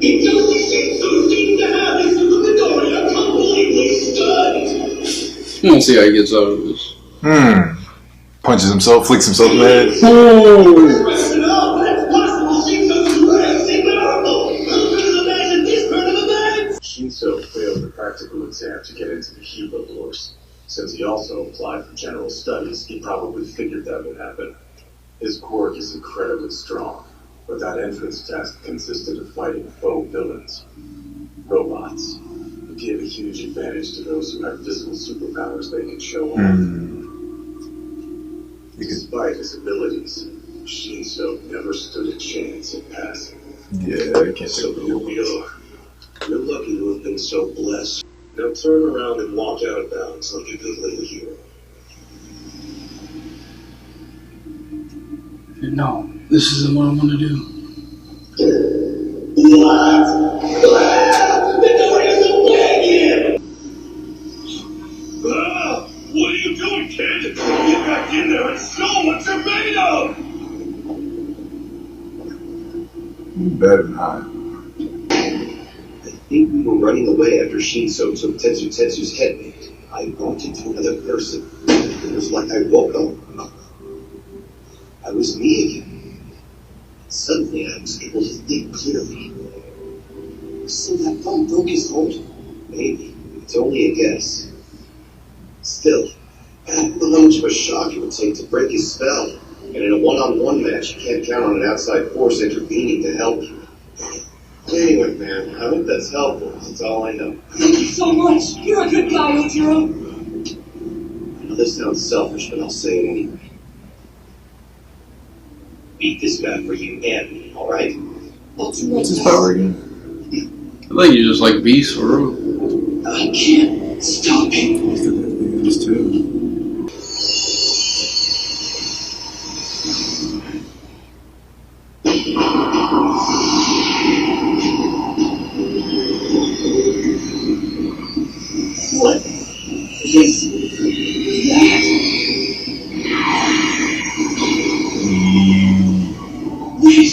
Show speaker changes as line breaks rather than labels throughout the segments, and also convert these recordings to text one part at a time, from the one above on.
It just seems to have this Midoriya completely stunned.
We'll see how he gets out of this.
Punches himself, flicks himself in the head.
Shinso failed the practical exam to get into the Hilo course. Since he also applied for general studies, he probably figured that would happen. His quirk is incredibly strong, but that entrance test consisted of fighting faux villains, robots. It gave a huge advantage to those who had visible superpowers they could show off. Despite his abilities, Shinso never stood a chance in passing.
Yeah, I can't
So here we are. You're lucky to have been so blessed. Now turn around and walk out of bounds like a good little hero.
No, this isn't what I want to do.
What? Midoriya's away again! What are you doing, kid? Get back in there and show what you're made of!
Better not.
I think we were running away after Shinso took Tetsu's headband. I bumped into another person. It was like I woke up. I was me again. Suddenly I was able to think clearly. So that bump broke his hold? Maybe. It's only a guess. Still, I don't know how much of a shock it would take to break his spell. And in a one-on-one match, you can't count on an outside force intervening to help you. Anyway, man, I hope that's helpful. That's all I know.
Thank you so much. You're a good guy, Ojiro.
I know this sounds selfish, but I'll say it anyway. Beat this guy for you and me, alright?
I'll do my
What's his
best.
power again?
I think you just like Beast for real.
I can't stop it.
He's got that big ass too.
What is that? Wait.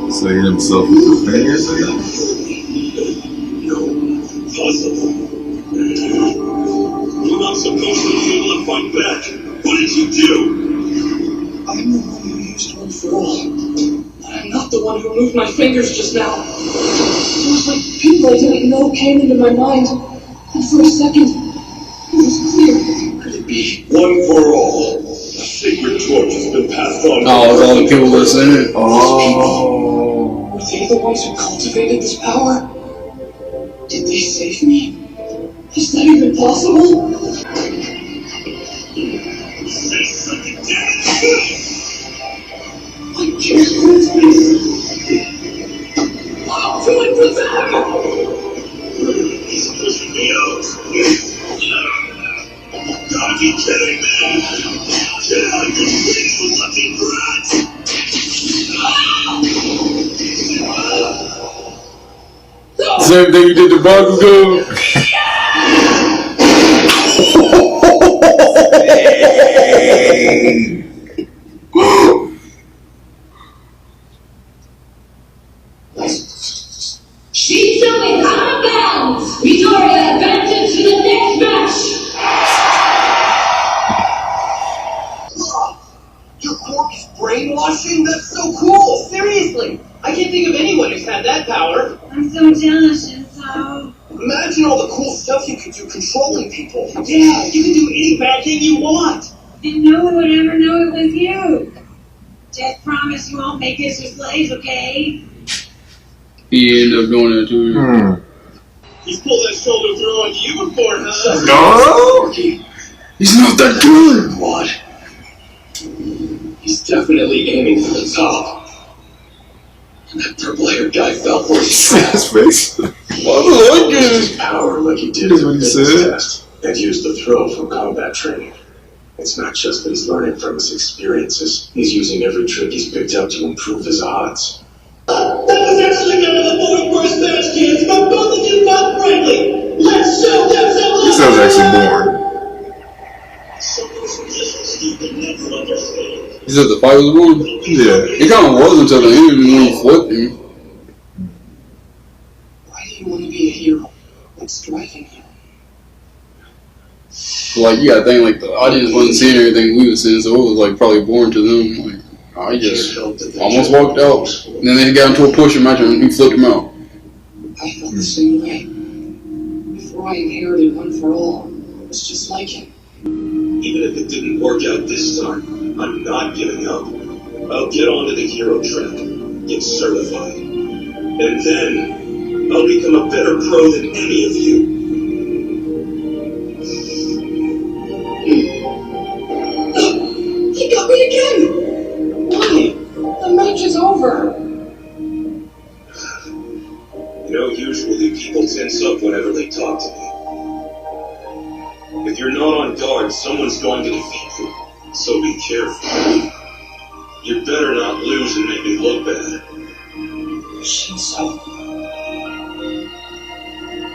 So he hit himself with his fingers again?
Possible. You're not supposed to be able to fight back. What did you do?
I'm the one who used one for all. But I'm not the one who moved my fingers just now. It was like people I didn't know came into my mind. And for a second, it was clear. Could it be?
One for all. A sacred torch has been passed on.
Oh, it's all the people that's in it.
Oh.
Were they the ones who cultivated this power? Did they save me? Is that even possible?
Say something, damn
I can't quit this. I'll do it for them!
He's pushing me out. Gotta be kidding me! Get out of your way, you lucky brat!
Same thing you did to Bakugo.
Shinso is out of bounds! Midoriya advances to the next match!
Your quirk is brainwashing? That's so cool! Seriously! I can't think of anyone who's had that power.
I'm so jealous, Shinso.
Imagine all the cool stuff you could do controlling people. Yeah, you can do any bad thing you want.
And no one would ever know it was you. Just promise you won't make us your slaves, okay?
He ended up doing it too.
He's pulled that shoulder throw on you before, huh?
No!
He's not that good.
What? He's definitely aiming for the top. And that purple-haired guy fell for his trap.
His face.
He used power like he did
That's
in
what
the
he
fitness
said.
test and used the throw from combat training. It's not just that he's learning from his experiences. He's using every trick he's picked up to improve his odds.
That was actually never the very first match, kids, but both of you fought bravely. Let's show them some
This was actually born.
something simplistic you can never understand.
He said the fight was won.
Yeah.
It kind of was until the end when he flipped him.
Why do you want to be a hero? What's driving you?
Like, you gotta think, like, the audience wasn't seeing everything we was seeing, so it was, like, probably boring to them. Like, I just almost walked out. And then they got into a push match and he flipped him out.
I felt the same way. Before I inherited One For All, I was just like him.
Even if it didn't work out this time, I'm not giving up. I'll get onto the hero track, get certified, and then I'll become a better pro than any of you.
He got me again! Why? The match is over.
You know, usually people tense up whenever they talk to me. If you're not on guard, someone's going to defeat you. So be careful. You better not lose and make me look bad.
Shinso.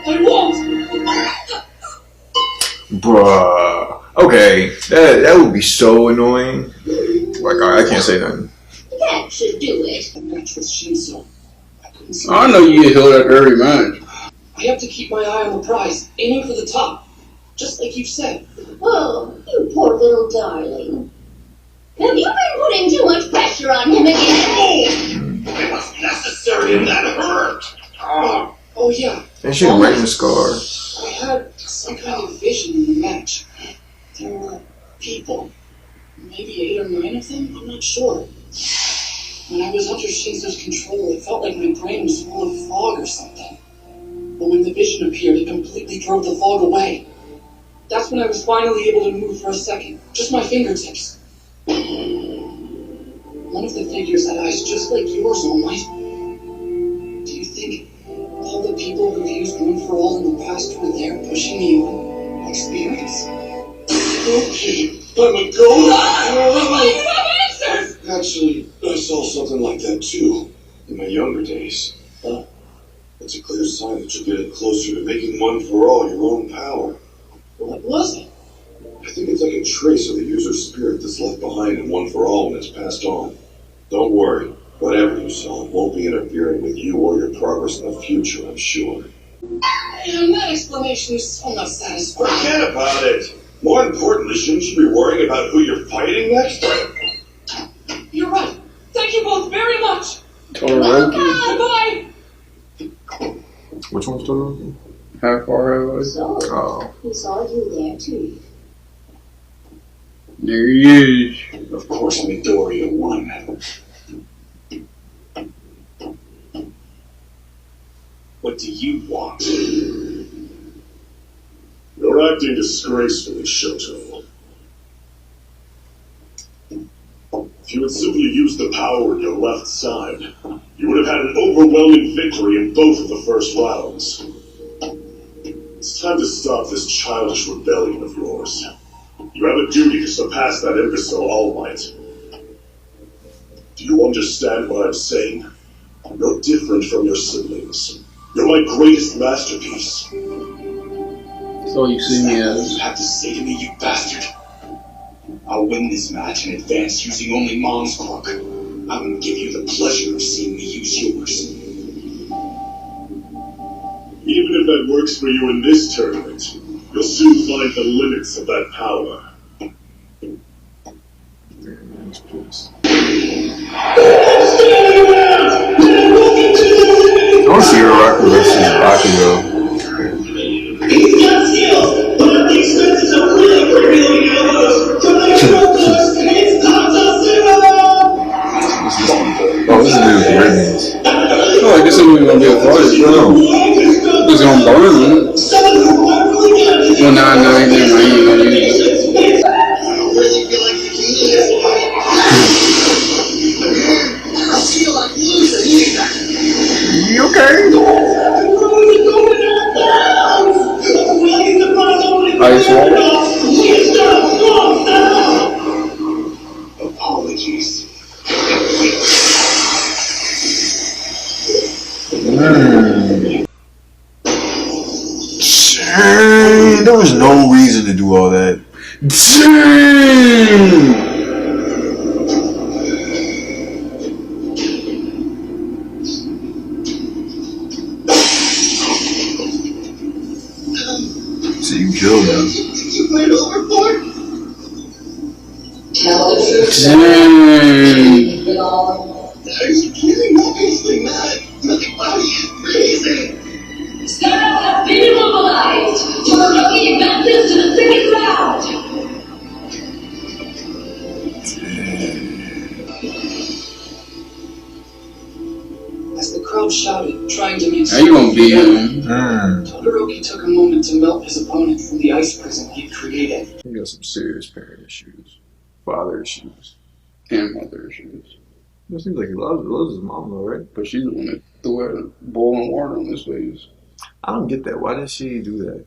I won't!
Bruh. Okay, that would be so annoying. Like, I can't say nothing.
That should do it.
The match with Shinso. I couldn't see.
I know you get held after every match.
I have to keep my eye on the prize, aiming for the top. Just like you said.
Oh, you poor little darling. Have you been putting too much pressure on him again?
It was necessary and that hurt.
Oh yeah,
And she right in the scar.
I had some kind of vision in the match. There were people. Maybe 8 or 9 of them? I'm not sure. When I was under Shinso's control, it felt like my brain was full of fog or something. But when the vision appeared, it completely drove the fog away. That's when I was finally able to move for a second. Just my fingertips. One of the figures had eyes just like yours, All Might. Do you think all the people who've used One For All in the past were there pushing me on? Like spirits?
Okay, I'm a ghost.
Why do you have answers?
Actually, I saw something like that too, in my younger days. It's a clear sign that you're getting closer to making One For All your own power.
What was it?
I think it's like a trace of the user's spirit that's left behind in One For All when it's passed on. Don't worry, whatever you saw won't be interfering with you or your progress in the future, I'm sure.
Man, that explanation is so not satisfying.
Forget about it! More importantly, shouldn't you be worrying about who you're fighting next?
You're right. Thank you both very much.
Todoroki.
Goodbye.
Which one's Todoroki?
How far away?
So,
Oh.
he saw you there too.
There he is.
Of course, Midoriya won. What do you want? You're acting disgracefully, Shoto. If you had simply used the power on your left side, you would have had an overwhelming victory in both of the first rounds. It's time to stop this childish rebellion of yours. You have a duty to surpass that imbecile All Might. Do you understand what I'm saying? You're different from your siblings. You're my greatest masterpiece.
So you see me
All
as.
you have to say to me, you bastard. I'll win this match in advance using only Mom's crook. I won't give you the pleasure of seeing me use yours. Even if that works for you in this tournament, you'll soon find the limits of that power.
I want to see Uraraka versus Bakugo.
He's got skills, but at the expenses of really revealing elbows. From the pro class, it's Kata Zero!
Oh, this is new with the ribbons.
I feel like this ain't gonna be a fight.
No.
It's gonna burn him.
Someone who rightfully can.
Well, nah, he ain't gonna use it.
I don't really feel like you can use this fight. I feel like losing either.
You okay?
Ice wall.
He's got a
Dang, there was no reason to do all that. Dang! So you killed him.
You went overboard?
Tell the truth.
Dang.
Are you kidding? Obviously not. Look at how he's freezing.
Startup has been immobilized. Todoroki advances to the second round.
As the crowd shouted, trying to make
How you gonna beat him?
Todoroki took a moment to melt his opponent from the ice prison he created.
He got some serious parent issues, father issues.
And mother issues.
It seems like he loves his mom though, right?
But she's the one that threw her boiling water on his face.
I don't get that. Why did she do that?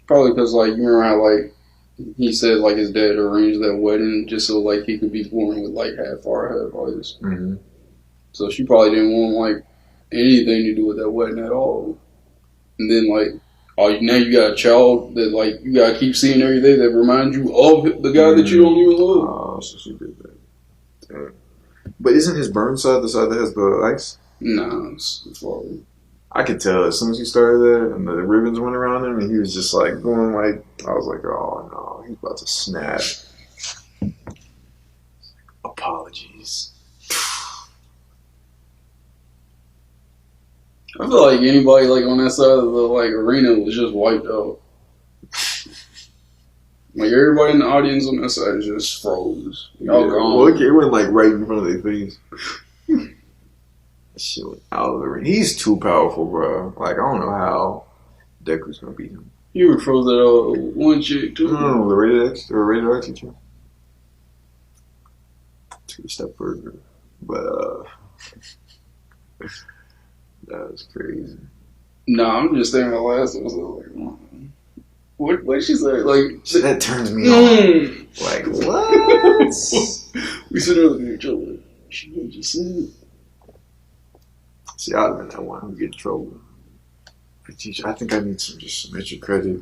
Probably because, like, you remember how, like, he said, like, his dad arranged that wedding just so, like, he could be born with, like, half ice.
Mm-hmm.
So she probably didn't want, like, anything to do with that wedding at all. And then, like, now you got a child that, like, you gotta keep seeing every day that reminds you of the guy that you don't even love.
Oh, so she did that. Damn. But isn't his burn side the side that has the ice?
Nah, it's far.
I could tell as soon as he started that and the ribbons went around him and he was just like going like, I was like, oh no, he's about to snap. Apologies.
I feel like anybody, like, on that side of the, like, arena was just wiped out. Like, everybody in the audience on that side just froze. Y'all gone.
Well, it went like right in front of their face. That shit went out of the ring. He's too powerful, bro. Like, I don't know how Deku's gonna beat him.
You were froze that one chick, too.
No, the rated R teacher. Took a step further. But, that was crazy.
Nah, I'm just thinking the last episode, like, what did she say? Like,
That turns me on. Like, what?
We sit there looking at each other. She just said.
See, I'd have been that one who get in trouble. I think I need some extra credit.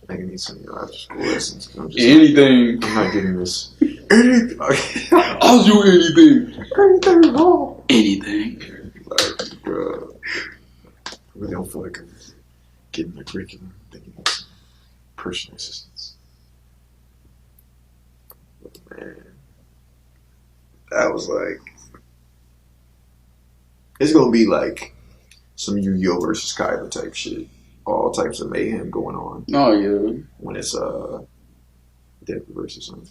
I think I need some after school lessons. 'Cause I'm just
Anything.
I'm not getting this. Anything.
I'll do anything.
Anything at all.
Anything.
Like, bro, I really don't feel like I'm getting my curriculum. Thinking of some personal assistance. But man, that was like, it's gonna be like some Yu-Gi-Oh versus Kaiba type shit. All types of mayhem going on
Oh, yeah.
when it's Deku versus something.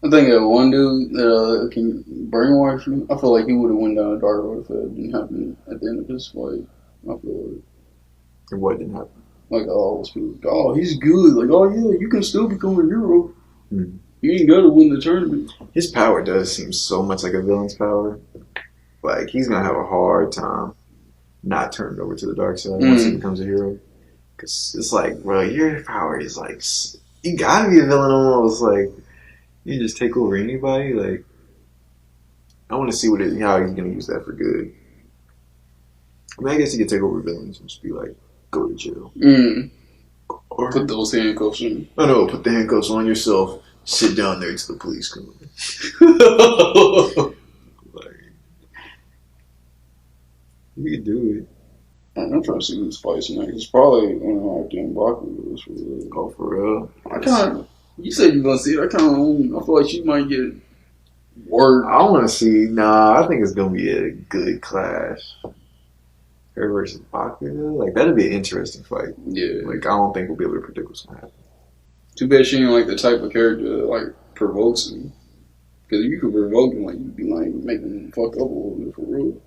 I think that one dude that can brainwash you, I feel like he would have went down a dark road if that didn't happen at the end of his fight. I feel like.
And what didn't happen?
Like, all those people, oh, he's good. Like, oh, yeah, you can still become a hero.
Hmm.
You ain't got to win the tournament.
His power does seem so much like a villain's power. Like, he's gonna have a hard time not turning over to the dark side once he becomes a hero. Because it's like, bro, your power is like, you gotta be a villain almost. Like, you just take over anybody. Like, I want to see how he's gonna use that for good. I mean, I guess he could take over villains and just be like, go to jail. Or
Put those handcuffs in.
I know, put the handcuffs on yourself. Sit down there till the police come. Like, you could do it.
I'm trying to see who's fighting next. It's probably like Dan Broccoli was for real.
Oh, for real?
I kind of. You said you're gonna see it. I feel like she might get word.
I want to see. Nah, I think it's gonna be a good clash. Her versus Bakugo, like that'd be an interesting fight.
Yeah.
Like I don't think we'll be able to predict what's gonna happen.
Too bad she ain't like the type of character that like provokes me. Because if you could provoke him, like you'd be like making him fuck up a little bit for real.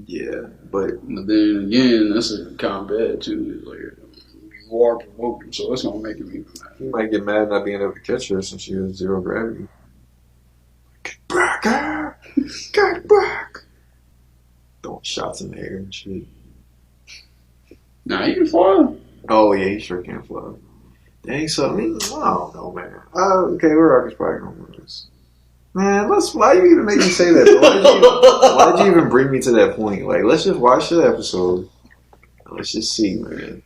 Yeah, but
then again, that's kind of bad too. Like you are provoking, so that's gonna make him even mad.
he might get mad not being able to catch her since she has zero gravity. Get back! Get back! Throwing shots in the air and shit.
Nah, you can fly.
Oh yeah, he sure can fly. Dang, so I mean, I don't know, man. Okay, we're probably gonna win this. Man, why you even make me say that? Why'd you even bring me to that point? Like, let's just watch the episode. Let's just see, man.